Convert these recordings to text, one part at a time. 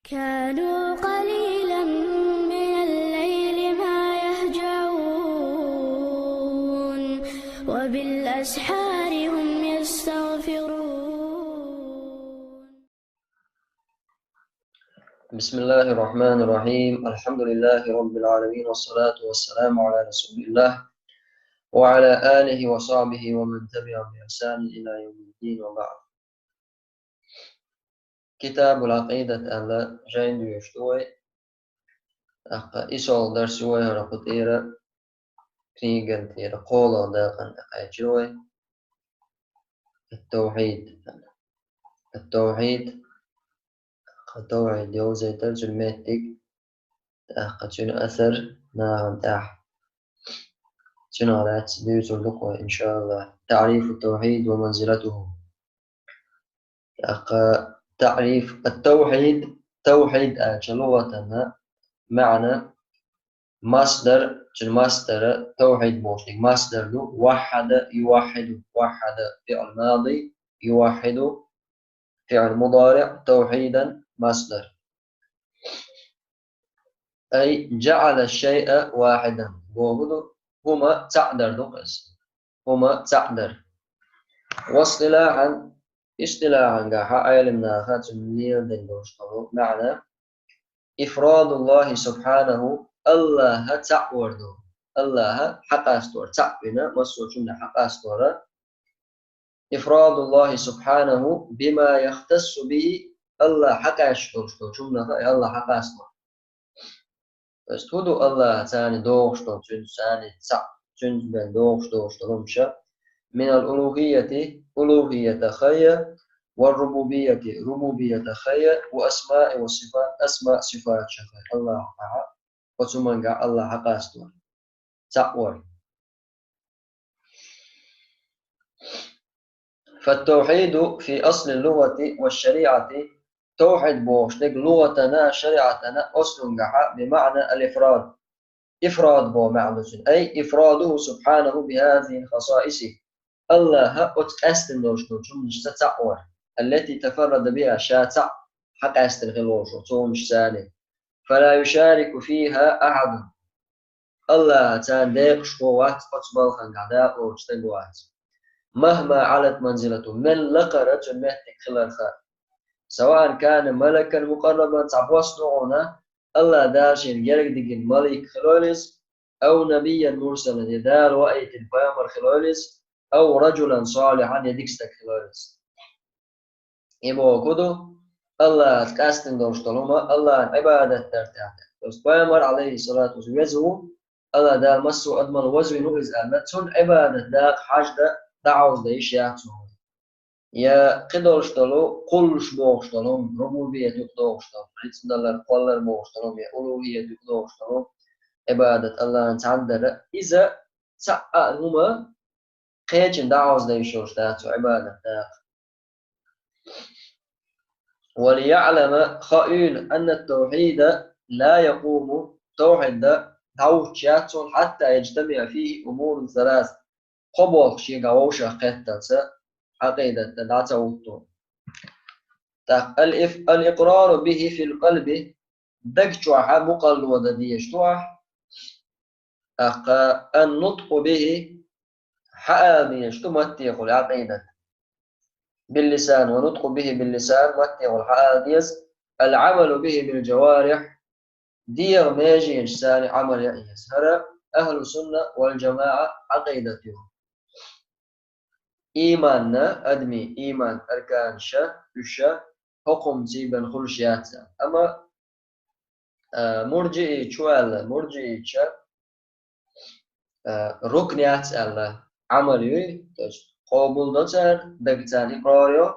كانوا قليلا من الليل ما يهجعون وبالأسحار هم يستغفرون. بسم الله الرحمن الرحيم. الحمد لله رب العالمين، والصلاة والسلام على رسول الله وعلى آله وصحبه ومن تبعهم بإحسان إلى يوم الدين، وبعد. كتاب العقيدة ألا جين يشتوي إسول درسوي رقطيرة كنيجن تيرة قولا داقن أجروي التوحيد. التوحيد يوزي ترجمتك شنو أثر ناهم تاح شنو على تسبيل اللقوة إن شاء الله. تعريف التوحيد ومنزلته. تعريف التوحيد توحيد لغة معنى مصدر مصدر توحيد بوشتك مصدر وحد يوحد وحد فعل ماضي يوحد فعل مضارع توحيدا مصدر أي جعل الشيء واحدا هما تعدر نقص هما تعدر. واصطلاحا قاحا علمنا خاتم نيل دندوشتو معنى إفراد الله سبحانه الله تعوردو الله حقاستور تعبنا مسوشنا حقاستور إفراد الله سبحانه بما يختص به الله حقاستور شمنا الله حقاستور بس تودو الله تاني دوغشتو تاني تسع تنبن دوغشتو من الألوهية ألوهية خير، والربوبية ربوبية خير، وأسماء وصفات أسماء صفات شخير. الله تعالى وتمنع الله حقاستور تقوى. فالتوحيد في أصل اللغة والشريعة توحد بوشتك لغتنا شريعتنا أصل بمعنى الإفراد. إفراد بو معنى أي إفراده سبحانه بهذه الخصائص. الله أتأستن دوشتو مش تتعور التي تفرد بها شاتع حق أستنغلوشو تومش ثاني فلا يشارك فيها أحد. الله تان ديق شقوات أتبال خنقعداء وشتقوات مهما علت منزلته من لقرة مهتك خلالها، سواء كان ملكا مقربا تعبوس نوعنا الله داشين يرق دقين ملك خلالس أو نبيا مرسلا يدال وأيت الفامر خلالس أو رجلا صالحا يدكستك خلالس. إبو كدو الله تكاستن دوشتلوما الله عبادة ترتاح. فامر عليه الصلاة والسلام يزهو الله دا مسو أدمن وزوي نوز أمتون عبادة داق حاجة دعوز دايش ياتون يا قدرشتلو قلش بوشتلوم ربوبية يقدوشتلوم ريتم دلر قلر بوشتلوم يا ألوهية يقدوشتلوم عبادة الله تعالى إذا سأ هما قيتن دعوز دايشوش داتو عبادة داق. وليعلم خائل أن التوحيد لا يقوم توحيد توحيد حتى يجتمع فيه أمور ثلاث قبول شيء قوشة قتلت عقيدة داتوتو. الإقرار به في القلب دكتوح مقلوة ديشتوح النطق به حاميش تمتيق العقيدة باللسان ونطق به باللسان متيق الحاديث العمل به بالجوارح دير ماجي إنسان عمل يأيس هذا أهل السنة والجماعة عقيدتهم. إيماننا أدمي إيمان أركان شا وشا حكم زيبن خلشيات. أما مرجئي شوال مرجئي شا ركنيات الله عملي قبول نتان دقتان إقراريو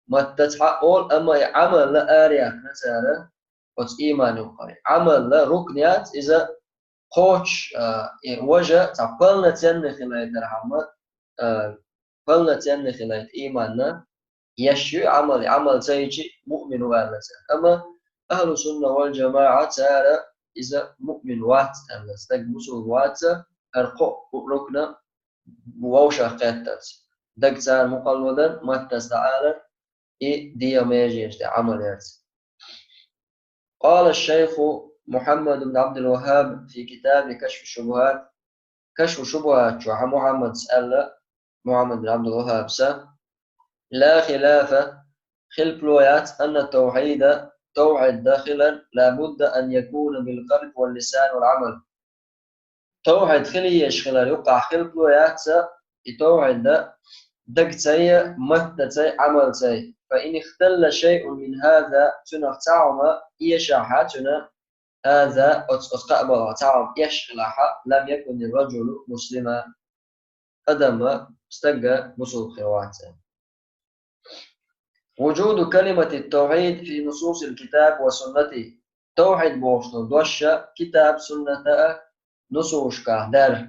متتحقول أما عمل لا آريات نتانا وت إيمان يقاري عمل لا ركنيات إذا قوش وجه تقبلنا تنخ لا يترحمت قبلنا تنخ لا إيماننا يشيء عمل سيجي مؤمن وغالة. أما أهل السنة والجماعة تعالى إذا مؤمن وات أن استقبسوا وات أرقو ركنا بوشة قتت دقتان مقلودا ما تستعالا دي ميجيش دي عمل يرس. قال الشيخ محمد بن عبد الوهاب في كتاب كشف الشبهات كشف شبهات شو محمد سأل محمد بن عبد الوهاب لا خلاف خلفلويات أن التوحيد توحد داخلا لابد أن يكون بالقلب واللسان والعمل توحد خلي يشخل يقع خلفلويات توحد دقتي متتي عملتي فإن اختل شيء من هذا تنختعم إيشاحاتنا هذا أتقبل تعم يشخلها لم يكن الرجل مسلما أدم استقى مسل خواته وجود كلمة التوحيد في نصوص الكتاب وسنته توحيد بوشن دوشة كتاب سنة نصوص كهدر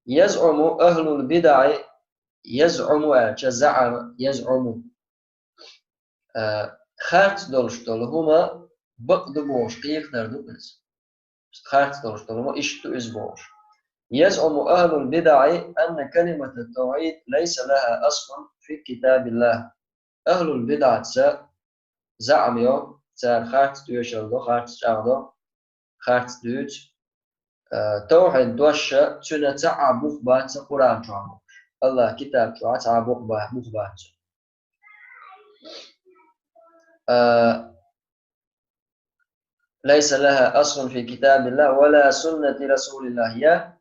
يزعم أهل البدع يزعم خارج دولشتول هما بقد بوش قيق دردو بس خارج دولشتول هما إشتو إزبوش يزعم أهل البدع أن كلمة التوحيد ليس لها أصل في كتاب الله أهل البدع زعم يوم تار خارج دوشلدو خارج شاردو خارج دوش توحيد دوشة تنا تعا مخبات قرآن جامو الله كتاب تعا مخبات ليس لها أصل في كتاب الله ولا سنة رسول الله يا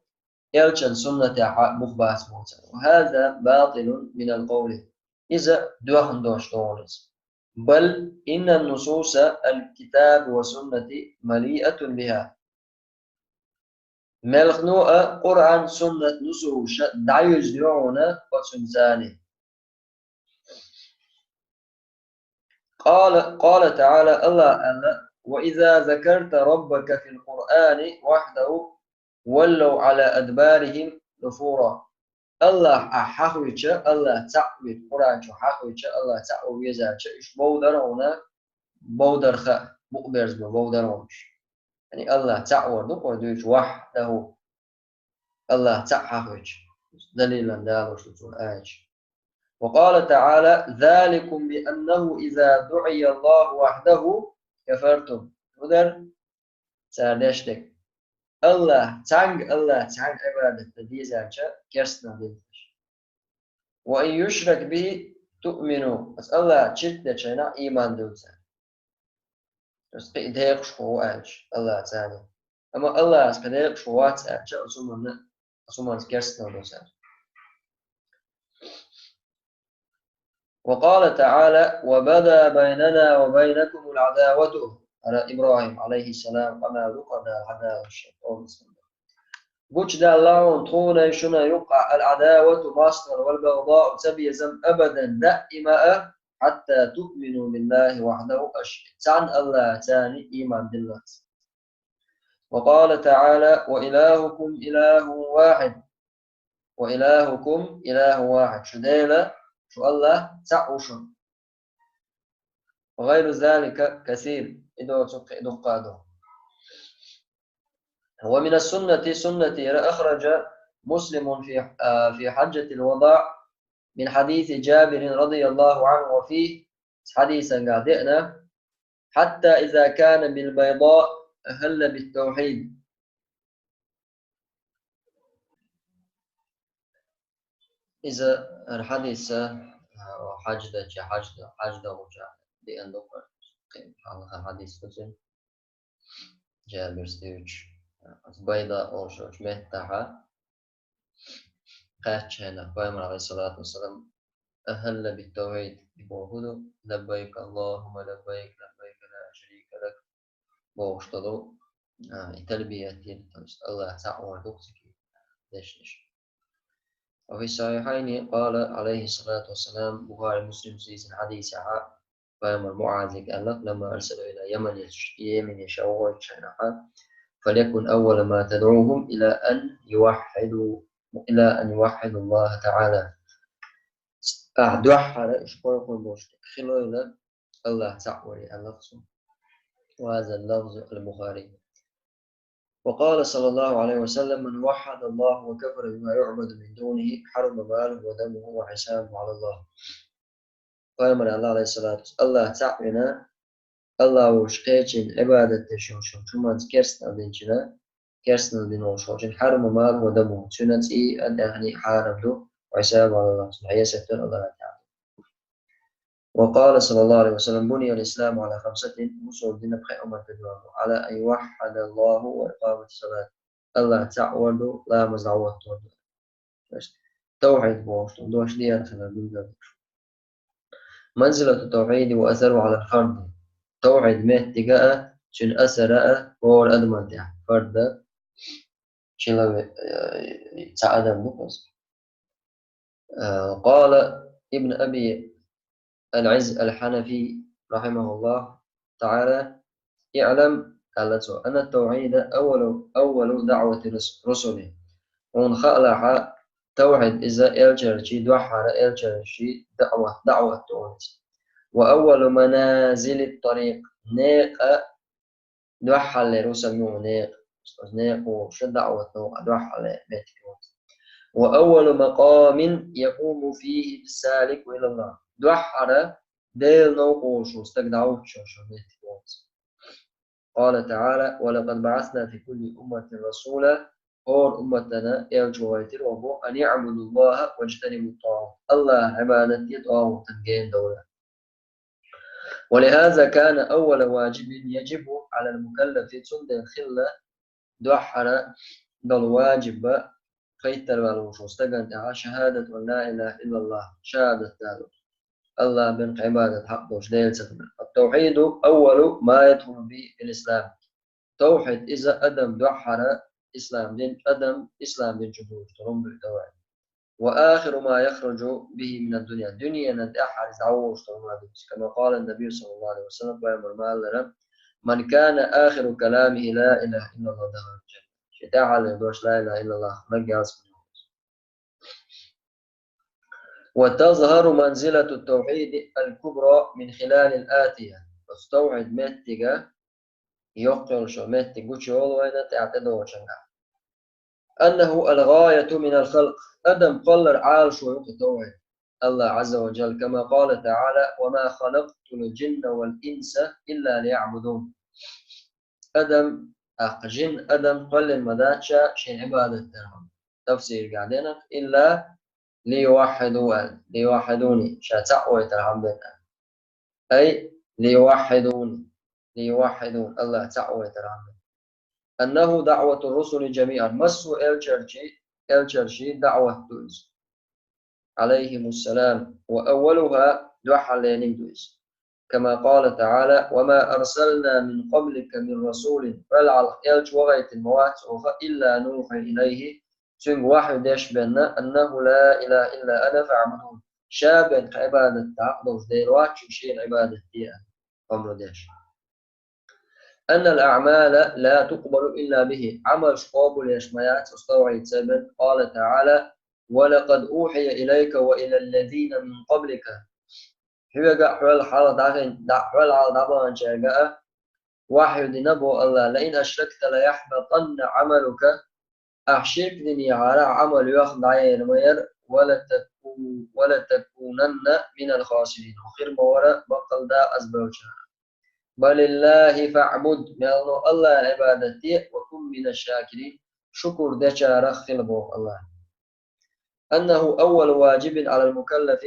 يلجن سنة مخبات موتا وهذا باطل من القول إذا دوخن دوش دونس بل إن النصوص الكتاب والسنة مليئة بها ملخنوء قرآن سنة نصوص دعيز دعونا وتنزاني قال تعالى الله أن وإذا ذكرت ربك في القرآن وحده ولوا على أدبارهم نفورا الله أحويج الله تعويد قرآن شو حويج الله تعويد زاج إيش بودرونا بودرخ مقبرز بودرونش يعني الله تعود ودوش وحده الله تعويج دليلا دالوش تقول آيش وقال تعالى ذلكم بأنه إذا دعي الله وحده كفرتم ودر سادشتك الله تانج عبادة ديزاجة كرسنا ديزاج وإن يشرك به تؤمنوا بس الله شرك شينا إيمان دوزا بس قيديق شو أنش الله تاني أما الله قيديق شو أنش أسمون كرسنا دوزا وقال تعالى وبدا بيننا وبينكم العداوة على إبراهيم عليه السلام وما ذكر العداوة الشيطان وجد الله طول شنا يقع العداوة مصدر والبغضاء تبيزم أبدا دائما حتى تؤمنوا بالله وحده عن الله تاني إيمان بالله وقال تعالى وإلهكم إله واحد وإلهكم إله واحد شديلة شو الله تعوشن وغير ذلك كثير إدو قادو ومن السنة أخرج مسلم في حجة الوداع من حديث جابر رضي الله عنه وفيه حديثا قادئنا حتى إذا كان بالبيضاء أهل بالتوحيد إذا الحديث حجدة وجاء لأن دقر حديث تسن جابر ستيوش بيضاء أو شوش مهتها قاتش هنا قائمة عليه الصلاة والسلام أهل بالتوحيد يقول لبيك اللهم لبيك لا شريك لك بوشتدو تلبية الله تعالى دوكسك ليش وفي الصحيحين قال عليه الصلاة والسلام بخاري مسلم سيسن حديث قائمة معاذ قال لما أرسلوا إلى يمن يشاور شينها فليكن أول ما تدعوهم إلى أن يوحدوا الله تعالى أدوحر إشبار قنبوش خلو إلى الله تعالى اللفظ وهذا اللفظ البخاري وقال صلى الله عليه وسلم من وحد الله وكفر بما يعبد من دونه حرم ماله ودمه وحسابه على الله قال من الله عليه الصلاة والسلام الله تعالى الله وشقيتين عبادة شوشو شو كرسنا دينشنا كرسنا دين وشوشين حرم مال ودمه سنتي أدعني حارم دو وحساب على الله سبحانه ستر الله تعالى. وقال صلى الله عليه وسلم بني الإسلام على 5 أصول دين بخي أمر تدوام على أن يوحد الله وإقامة الصلاة الله تعود لا مزعوة توحيد بوش دوش ديان خلال منزلة التوحيد وأثره على الفرد توحيد مهتقاء شن أسراء هو الأدمان تاع فرد شلو تعادم نقص. قال ابن أبي العز الحنفي رحمه الله تعالى اعلم أن التوحيد أول دعوة رسله ونخلع توحيد إذا إلجرشي دوحر إلجرشي دعوة توحيد وأول منازل الطريق نيق دوحل رسمه نيق وش دعوة دوحل بيتك وأول مقام يقوم فيه السالك إلى الله دوحر ديل نوقوش واستقدعوه شو بيتك قال تعالى ولقد بعثنا في كل أمة رسولا اور أمتنا الجوائتر وبو أن يعبدوا الله واجتنبوا الطاغوت الله عبادتي طاغوت تنجين دولة. ولهذا كان أول واجب يجب على المكلف تند الخلة دوحر دل واجب خيتر والوشوس تقن شهادة أن لا إله إلا الله شهادة الله بن عبادة حق وجديل التوحيد أول ما يدخل به الإسلام توحيد إذا أدم دوحر إسلام دين أدم إسلام دين جبور ترم بالتوحيد وآخر ما يخرج به من الدنيا ندأحر زعوش كما قال النبي صلى الله عليه وسلم من كان آخر كلامه لا إله إلا الله دخل الجنة شتاعل دوش لا إله إلا الله مجاز وتظهر منزلة التوحيد الكبرى من خلال الآتية واستوعد متجا يقل شو متجو شو وين تعتدو شنع أنه الغاية من الخلق أدم قلر عال شو يقتوعد الله عز وجل كما قال تعالى وما خلقت الجن والإنس إلا ليعبدون أدم جن أدم قل المداتشا شين عبادة تفسير قاعدين إلا ليوحدوني شاتعوي ترحم أي ليوحدون الله تعوي ترحم أنه دعوة الرسل جميعا مسو الشرشي دعوة دوز عليهم السلام وأولها دعا لينين دوز كما قال تعالى وما أرسلنا من قبلك من رسول فلعل إلج وغيت الموات إلا نوحي إليه سن واحد يشبهنا أنه لا إله إلا أنا فاعبدون شابا عبادة تعقدوش ديروات شيء عبادة ديها أمر ديش أن الأعمال لا تقبل إلا به عمل قابل يشميات استوعي سبب قال تعالى ولقد أوحي إليك وإلى الذين من قبلك هو حول حال حول على دعوان جاء وحي نبو الله لئن أشركت ليحبطن عملك أحشرك دنيا على عمل يخضع ينمير ولا تكونن من الخاسرين وخير مورا بقل دا أزبوجها بل الله فاعبد يالله الله عبادتي وكن من الشاكرين شكر دشار خلبه الله أنه أول واجب على المكلف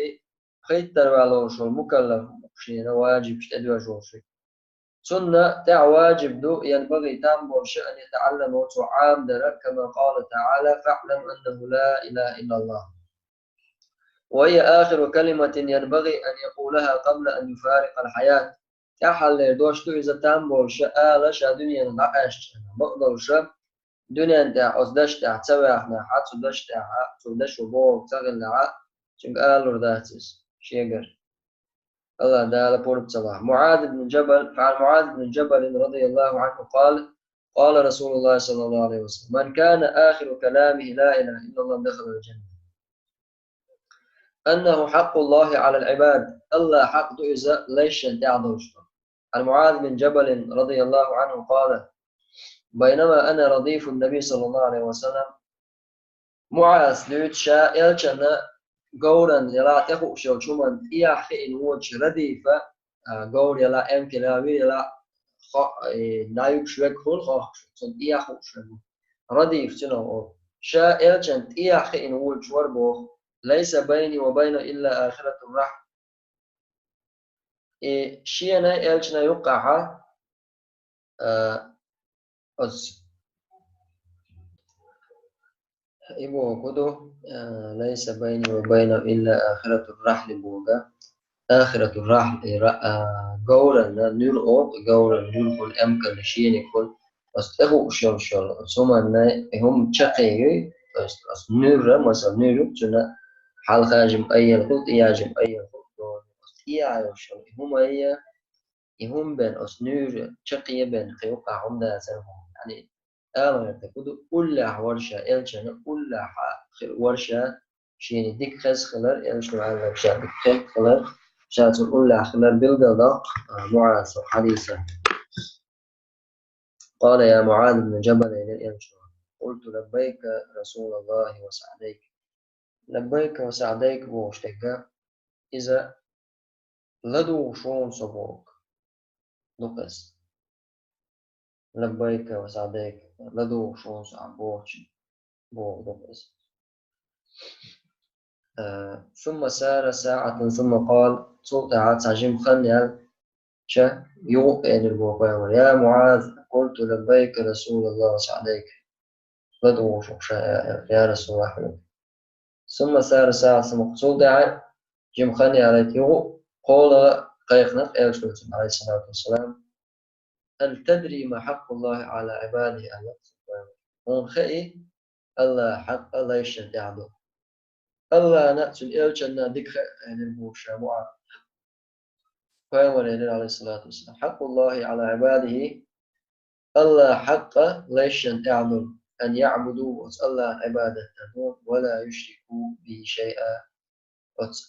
خيتر والوش المكلف شيء واجب شتدوا جوشي سنة تاع واجب دو ينبغي تنبغي أن يتعلم وتعام درك كما قال تعالى فاعلم أنه لا إله إلا الله وهي آخر كلمة ينبغي أن يقولها قبل أن يفارق الحياة تحل دوشتو إذا تنبغي شآل شا دنيا نعيش مقدر شا دنيا تاع أصدش تاع تسويحنا حد صدش تاع صدش وبوك تغل لعا شنق آلور ذاتس شيقر الله دال بورب صلاح معاذ بن جبل فعن معاذ بن جبل رضي الله عنه قال رسول الله صلى الله عليه وسلم من كان آخر كلامه لا إله إلا الله دخل الجنة أنه حق الله على العباد الله حق إذا ليش تعضوش عن معاذ بن جبل رضي الله عنه قال بينما أنا رديف النبي صلى الله عليه وسلم معاذ ليت شائل كان قولا يلا تخو شو من يحكي إن وجه رديفة قول يلا أم كلاوي يلا نايك شوك خل خاخ صن إياخ شنو رديف شنو شا إلجنت إياخ إن هو شوربو ليس بيني وبين إلا آخرة الرحم شينا إلجنا يقع أز إبو كدو ليس بيني وبين إلا آخرة الرحل بوغا آخرة الرحل قولا نور أوت قولا نور كل أمكن شيء يكون بس إخو شل ثم أن هم شقيقي بس نور مثلا نور جنا حال خاجم أي الخلط ياجم أي الخلط بس إياه شل هم أي هم بين أس نور شقيق بين خيوقع هم ده سنهم يعني آمن تقول كل ورشة إلشنا كل ورشة شيء ديك خز خلر إلش معنا بشأن ديك خلر شات كل خلر بالقضاء معاصر حديثا قال يا معاذ بن جبل إلى الإلش قلت لبيك رسول الله وسعديك لبيك وسعديك بوشتك إذا لدو شون صبوك نقص لبيك وسعديك لدو شون صعبوش بو نقص ثم سار ساعة ثم قال صوت عاد عجيم خلني شا يوقن البوقيمر يا معاذ قلت لبيك رسول الله سعديك بدو شوشا يا رسول الله ثم سار ساعة ثم صوت عاد جيم خلني على يو قول قيقنا عليه الصلاة والسلام هل تدري ما حق الله على عباده أن يقصد هون خئي الله حق الله يشهد يعبد الله نأتي الجنة ذكر يعني الموشى معاذ فيقول عليه الصلاة والسلام حق الله على عباده الله حق ليش يعمل أن يعبدوا الله عبادة ولا يشركوا به شيئا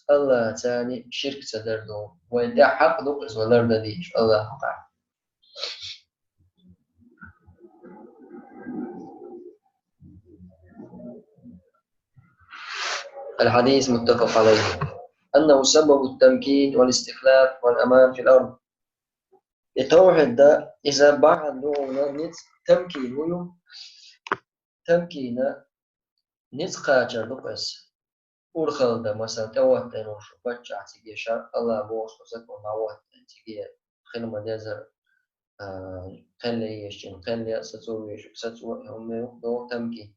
الله ثاني شرك سدردو وإن ده حق نقص ولرد ديش الله حق الحديث متفق عليه أنه سبب التمكين والاستخلاف والأمان في الأرض التوحيد ده إذا بعد نوعنا تمكين ويوم تمكين نتقاجر نقص ورخلده مثلا توه نوش بچع تيجي شر الله بوش وسك ونوه تيجي خلما دزر قلي يشين قلي ستويش ستو هم دو تمكين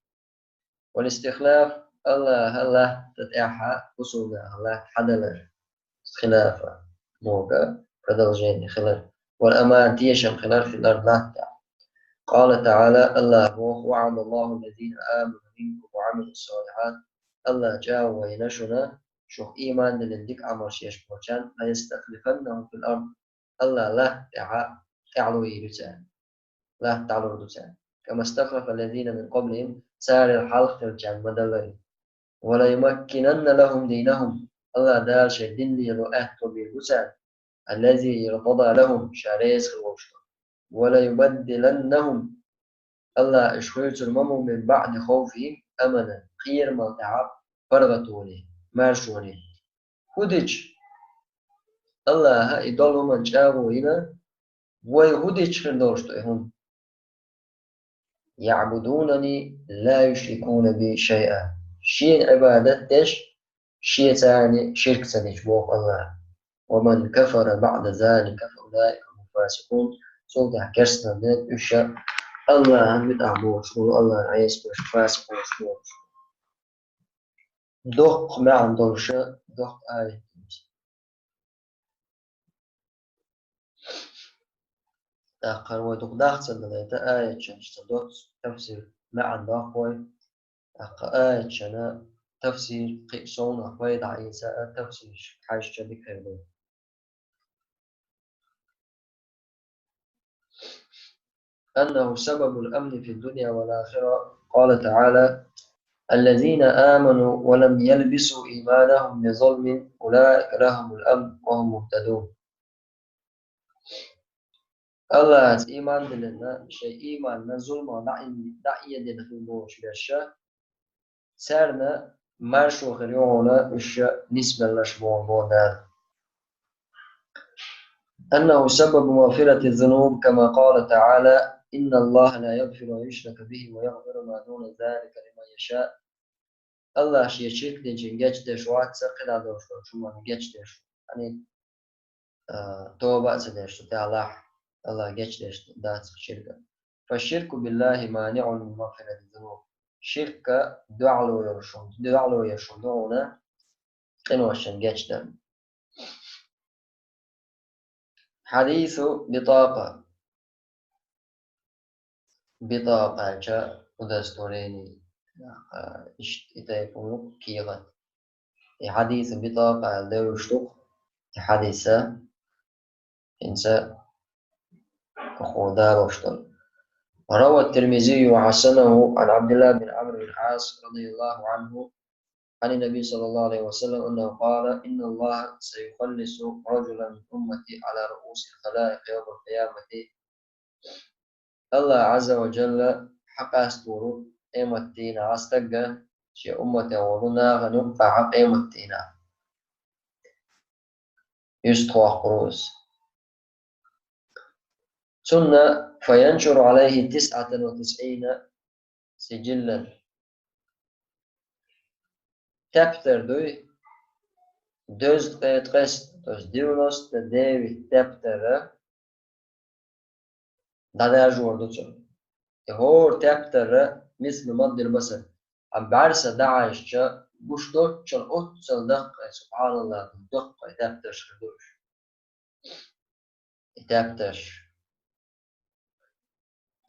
والاستخلاف الله تتاحى وصولنا الله حدلر خلافة موقع كدرجين خلاف والأمان تيشم خلاف في الأرض لا قال تعالى الله وعد الله الذين آمنوا منكم وعملوا الصالحات الله جاء وينشنا شوف إيمان للدك عمر شيش بوشان لا يستخلفنهم في الأرض الله لا تعلو يدسان لا تعلو يدسان كما استخلف الذين من قبلهم سار الحلق الجان مدلري ولا يمكنن لهم دينهم الله دال شدين لي أهتو بالبسان الذي ارتضى لهم شاريس خلوشت ولا يبدلنهم الله إشخيص الممو من بعد خوفهم أمنا خير ما تعب فرغتوني مارشوني هدج الله يضلوا من جابوا هنا ويهدج خردوشتو هم يعبدونني لا يشركون بي شيئا شيء عبادتش شيء ثاني شرك ثاني بوق الله ومن كفر بعد ذلك فأولئك هم الفاسقون صوت كرسنا من الشر الله هم بتعبوش الله عايز بش فاسق وش دق ما عندوش دق آية آخر ودق داخل سنة آية شنش تدق تفسير ما عنده قوي آية شنا تفسير قيسون أخوي عيسى تفسير حاجة شديك هيدو أنه سبب الأمن في الدنيا والآخرة قال تعالى الذين آمنوا ولم يلبسوا إيمانهم بظلم أولئك لهم الأمن وهم مهتدون الله إيمان لنا شيء إيمان ظلم دعية لنخلوش بشا سارنا مارشو خليونا إش نسبة لشبون بونا أنه سبب مغفرة الذنوب كما قال تعالى إن الله لا يغفر أن يشرك به ويغفر ما دون ذلك لمن يشاء. الله شيء شرك دين جيش دشوات سقط على دوشوا شو ما جيش دش يعني توبة سدش تعالى الله جيش دش دات شركة. فالشرك بالله مانع من مغفرة الذنوب. شرك دعلو يرشون دعلو يشون إنه عشان جيش دم. حديث بطاقة بطاقة جاء ودستوريني إتايفونو كيغا حديث بطاقة لو شتوك حديثة إنسا خدا وشتوك. روى الترمذي وحسنه عن عبد الله بن عمرو بن العاص رضي الله عنه عن النبي صلى الله عليه وسلم أنه قال إن الله سيخلص رجلا من أمتي على رؤوس الخلائق يوم القيامة. الله عز وجل حق أستورو إيمتين عستقى شي أمة ورنا غنفع إيمتين يستوى قروس ثم فينشر عليه 99 سجلا تبتر دوي دوز قيس دوز ديونوس تديوي تبتر دادا جوردوتو هور تبتر مثل مد البصر عم بعرسة داعش بوش دوتشل أوتشل دقة سبحان الله دقة تبتش خدوش تبتش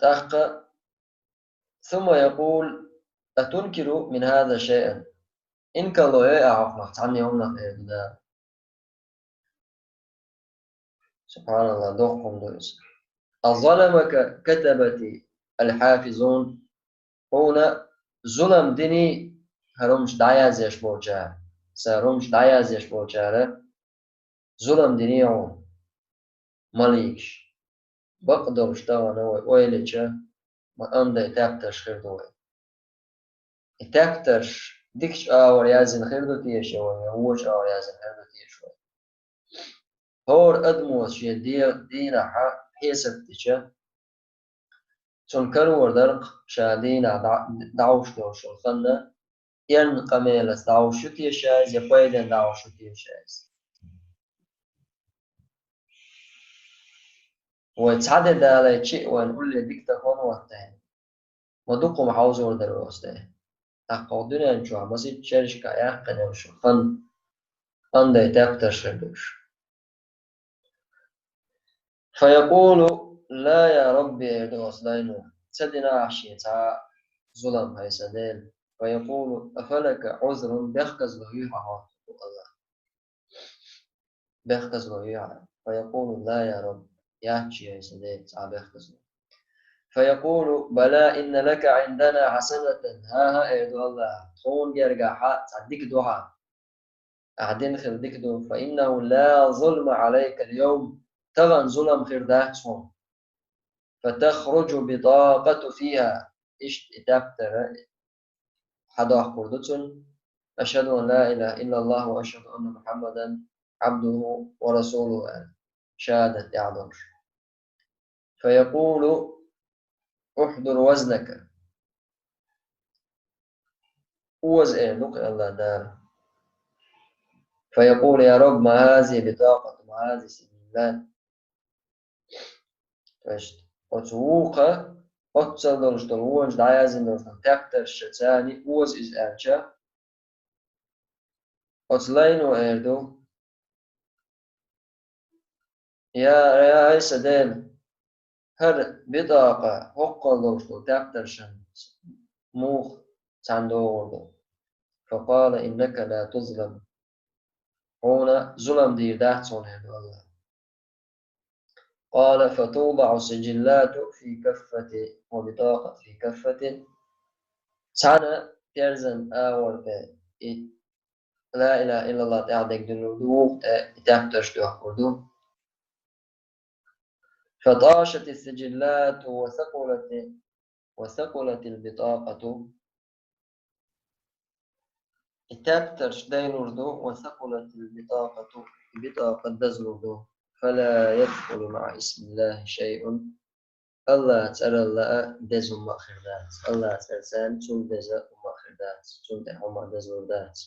دقة ثم يقول أتنكر من هذا شيئا إنك الله يعرف نحتعني هم ده سبحان الله دقهم دوس الظلمك كتبت الحافظون هنا ظلم ديني هرمش دعيازيش بوچار سهرمش دعيازيش بوچاره ظلم ديني هون ماليش بقدر اشتغل نوي ويليشا ما أنده تابتش خير دوي تابتش ديكش يازن خير دو تيش هوش يازن خير دو تيش هور أدموس شي دينا حيسب تيشا تنكر وردرق شادينا دعوش دوش الخنة ين قميلة دعوش تيشاز يقويدن دعوش تيشاز وتعدد على شيء ونقول لك تكون وقتين ودوكو محاوز وردر وستين تقودنا نشوع مسيد شرش كايا قنوش خن أنده تابتر شردوش فيقول لا يا ربي إردوس دينو سدنا عشي تا ظلم هاي سدين فيقول أفلك عذر بيخكز لهيها الله بيخكز لهيها فيقول لا يا رب يحكي هاي سدين تا بيخكز له فيقول بلى إن لك عندنا حسنة ها إردو الله تخون جرقا حق تعديك دوحا أعدين خردك دو فإنه لا ظلم عليك اليوم تغن ظلم خرداتهم فتخرج بطاقة فيها إشت تبتر حدا قردتن أشهد أن لا إله إلا الله وأشهد أن محمدا عبده ورسوله شهادة أعذر فيقول احضر وزنك وزن لقي الله دار فيقول يا رب ما هذه بطاقة ما هذه سجلات وتوقع أتصل دلوش دعازن دلوش تكتر الشتاني وز إز أرجع أتلين وإردو يا أي سدين هر بطاقة حق دلوش تكتر شن موخ تندور فقال إنك لا تظلم هنا ظلم دير دهتون هدو الله قال فتوضع سجلات في كفة وبطاقة في كفة سنة ترزن آور لا إله إلا الله تعدك دلوه تحتش تحكردو فطاشت السجلات وثقلت البطاقة تحتش دينوردو وثقلت البطاقة بطاقة دزلوردو فلا يدخل مع اسم الله شيء. الله تعالى الله دزم مأخردات الله تعالى تون دزم مأخردات تون دحوم دزوردات.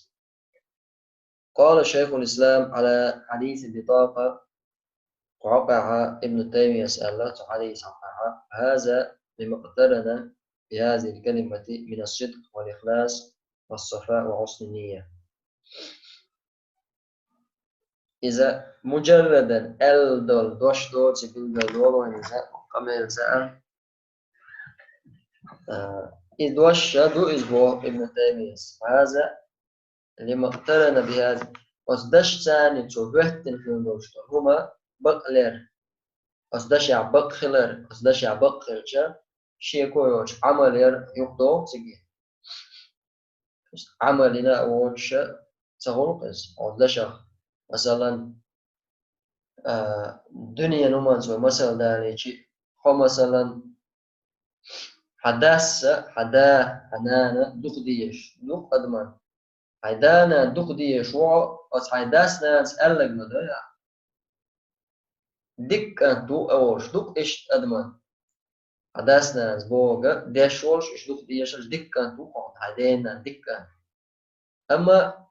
قال شيخ الإسلام على حديث البطاقة وقع ابن تيمية سألت حديث وقع هذا لما اقترن بهذه الكلمة من الصدق والإخلاص والصفاء وحسن النية. إذا مجردا دول دوش دول سبيل دول ونزاع قمل زاء إذ دوش دو إزبو ابن تيمية هذا لما اقترن بهذا وصدش ثاني تشوفهتن في دوش هما بقلر وصدش بقلر وصدش بقلر شيء كويش عمل يقدو سجي عملنا وونش تغلقز وصدش مثلا دنيا نمانز مثلا داري شيء هو مثلا حدانا دوق ديش دوق أدمان حدانا دوق ديش وعس حداسنا سألك مدى ديك أنتو أوش دوق إيش أدمان حداسنا زبوغا ديش وش إيش دوق ديش ديك أنتو حدانا ديك أما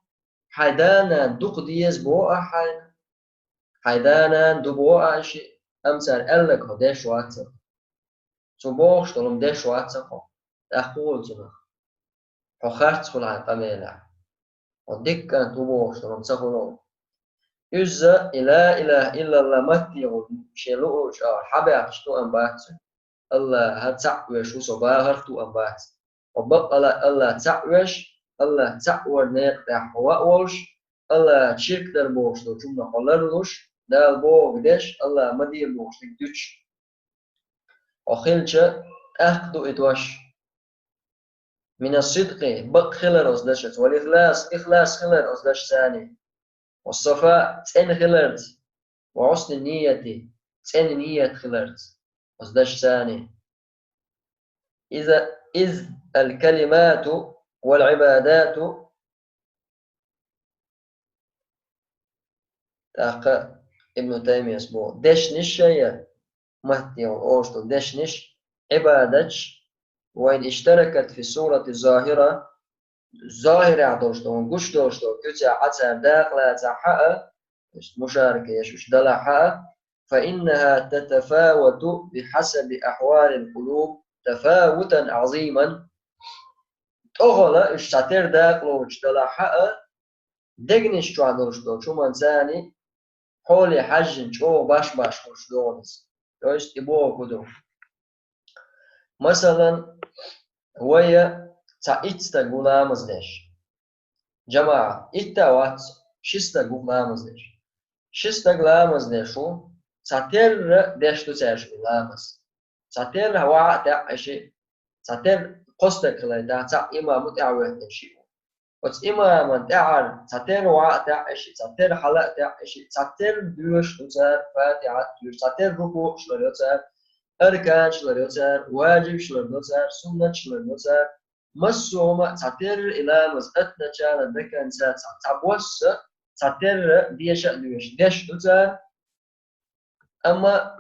حدانا دوق ديش بو أحد حدانا دبو أشي أمثال ألك هداش واتسا سبوغش تلوم ديش واتسا أقول تنا حخرت خلع قميلة ودكا تبوغش تلوم سخلون إذا لا إله إلا الله متيو شلوش حبيع شتو أنبات الله هتسعوش وصباغر تو أنبات وبقى الله تسعوش الله تسعور نيقتح وأوش الله تشيك دربوش لو جمنا خلالوش دال بوغ ديش الله مدير بوش لكدوش وخلش أخدو إتوش من الصدق بق خلر أصدشت والإخلاص إخلاص خلر أصدش ثاني والصفاء تن خلرت وحسن النية تن نية خلرت أصدش ثاني إذ الكلمات والعبادات تاق ابن تيمية اسمه دشنش شيء مهتي وأوشتو دشنش عبادتش وإن اشتركت في الصورة الظاهرة ظاهرة دوشتو ونقش دوشتو كتا عتا داخلة حق مشاركة يشوش دلا حق فإنها تتفاوت بحسب أحوال القلوب تفاوتا عظيما أغلى اشتاتر داخلو دلا حق دقنش جو دوشتو شو منزاني حولي حجن شو باش خوش دونس يوش تبوه كدو مثلا ويا تعيت غلامز ليش جماعة إتوات شست غلامز ليش شست غلامز ليشو ساتر ديشتو تاش غلامز ساتر هوا تاع شيء ساتر قصدك لا تاع إمام تعوه شيء وت إمام تعال ساتر وا تاع شيء ساتر حلق تاع شيء ساتر دوش تاع فاتحة ساتر ركوع شلون تاع أركان شلون تاع واجب شلون تاع سنة شلون تاع مسوما تعتر إلى مسألة كان ذكر إنسان تعبوس تعتر ديش دوش ديش دوتا أما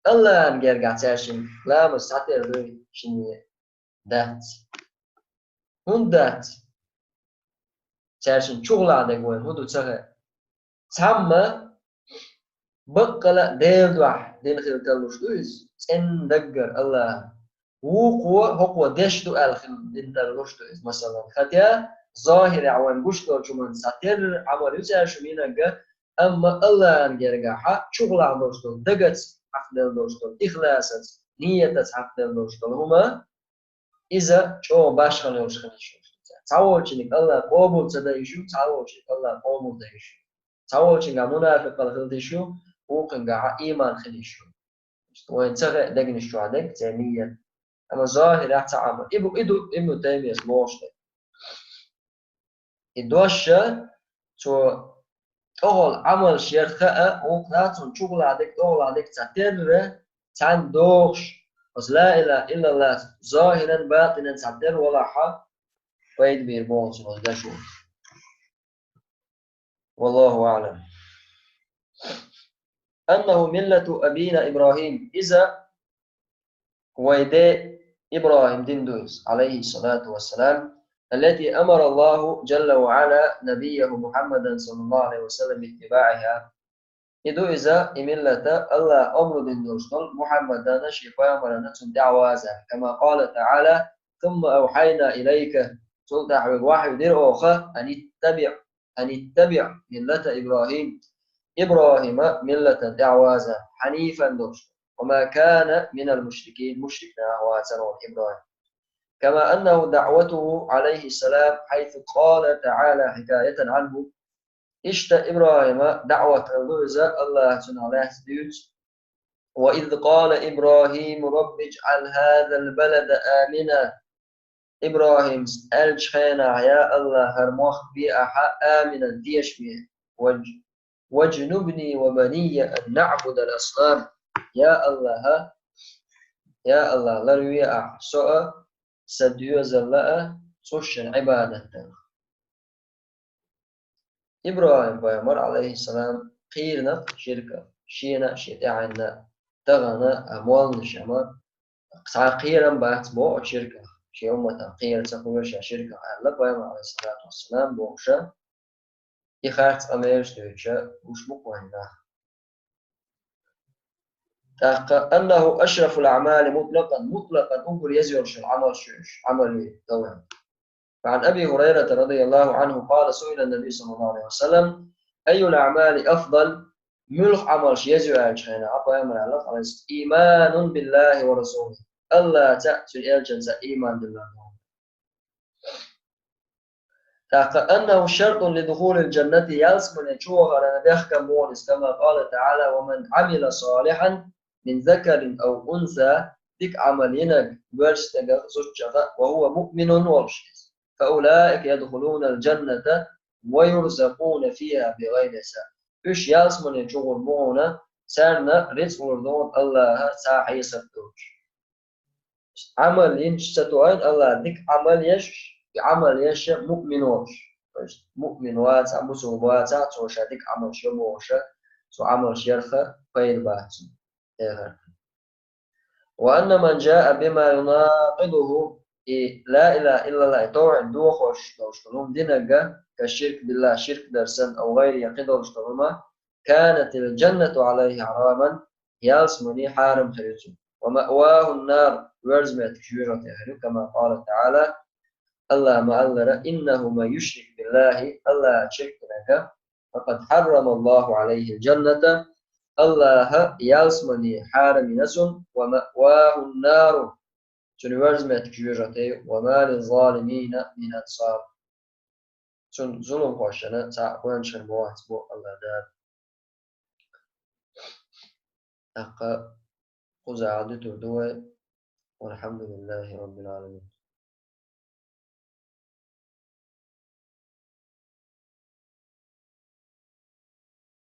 الله نرجع تعشين لا مستعتر دوي شنية دات هون دات تعشين شغل عندك وين هو دوتها تهم بقلا دير دوح دين خير تلوش دويس إن دقر الله وقوة هو ديش دو الخل دين تلوش دويس مثلا خاتيا ظاهر عوان قشطة شو ساتر عمل يسأل شو مينك أما الله نرجع حق شغل عن دوشتو دقت حق دوشتو إخلاصت نية حق دوشتو هما إذا شو باش خليوش خليشو تعود شنك الله قبول تدايشو تعود شنك الله قبول تدايشو تعود شنك منافق الخلديشو وقنقع إيمان خليشو وين تغى دقنشو عندك تانية أما ظاهر أحتعامل ابن تيمية موشتك الدوشة تو أول عمل شيخاء وقناتهم شغل عليك أول عليك تعتر تعن دوش بس لا إله إلا الله ظاهرا باطنا تعتر ولا حق فايد بيربونس وزدشون والله أعلم. أنه ملة أبينا إبراهيم إذا ويدا إبراهيم دندوز عليه الصلاة والسلام التي أمر الله جل وعلا نبيه محمدا صلى الله عليه وسلم باتباعها إذا إملة الله أمر دندوز محمدا شفاء مرنة دعوازا كما قال تعالى ثم أوحينا إليك سلطة الوحي دير أخا أن اتبع ملة إبراهيم ملة دعوازا حنيفا دوش وما كان من المشركين مشركنا واتنا إبراهيم كما أنه دعوته عليه السلام حيث قال تعالى حكاية عنه اشت إبراهيم دعوة اللوزة الله سبحانه وتعالى وإذ قال إبراهيم رب اجعل هذا البلد آمنا إبراهيم الجخينا يا الله هرمخ بأحا آمنا ديش واجنبني وبني أن نعبد الأصنام يا الله يا الله لروي أحساء سديو زلاء صوش عبادة إبراهيم بيامر عليه السلام قيلنا شركة شينا شيطاعنا تغنى أموال نشما قيلا بات بو شركة شيء أمة قيل تقول شركة الله بيامر عليه الصلاة والسلام بوشا يخارت أميرش دوشا وش مقوهنا أنه أشرف الأعمال مطلقا أنقل يزيرش العمل عمل دوام فعن أبي هريرة رضي الله عنه قال سئل النبي صلى الله عليه وسلم أي الأعمال أفضل ملخ عمل يزير الشينا أبا يمر الله إيمان بالله ورسوله الله تأتي الجنة إيمان بالله أنه شرط لدخول الجنة يلزم أن يشوه على نبيخ كمونس كما قال تعالى ومن عمل صالحا من ذكر أو أنثى ديك عملينك برشتك وهو مؤمن والشيء فأولئك يدخلون الجنة ويرزقون فيها بغير حساب إيش يلزم أن يشوه المونة سرنا رزق وردون الله ساحي سبتوش عمل ينشتوين الله ديك عمل يش مؤمن وش مؤمن واتع مسلم واتع توش ديك عمل شموش سو عمل شرخة قيد بات وأن من جاء بما يناقضه لا إله إلا الله توعد دوخوش توشتلهم دينك كالشرك بالله شرك درسن أو غير يقضوش تلهما كانت الجنة عليه حراما ياسمني حارم خريجه ومأواه النار ورزمت شجرة كما قال تعالى الله ما أذر إنه من يشرك بالله الله شركنك فقد حرم الله عليه الجنة الله ياسمني حارم نسم ومأواه النار ورزمت شجرة وما للظالمين من أنصار ظلم خوشنا تعقوان شرموات بو الله دار أقا قزع عدت والحمد لله رب العالمين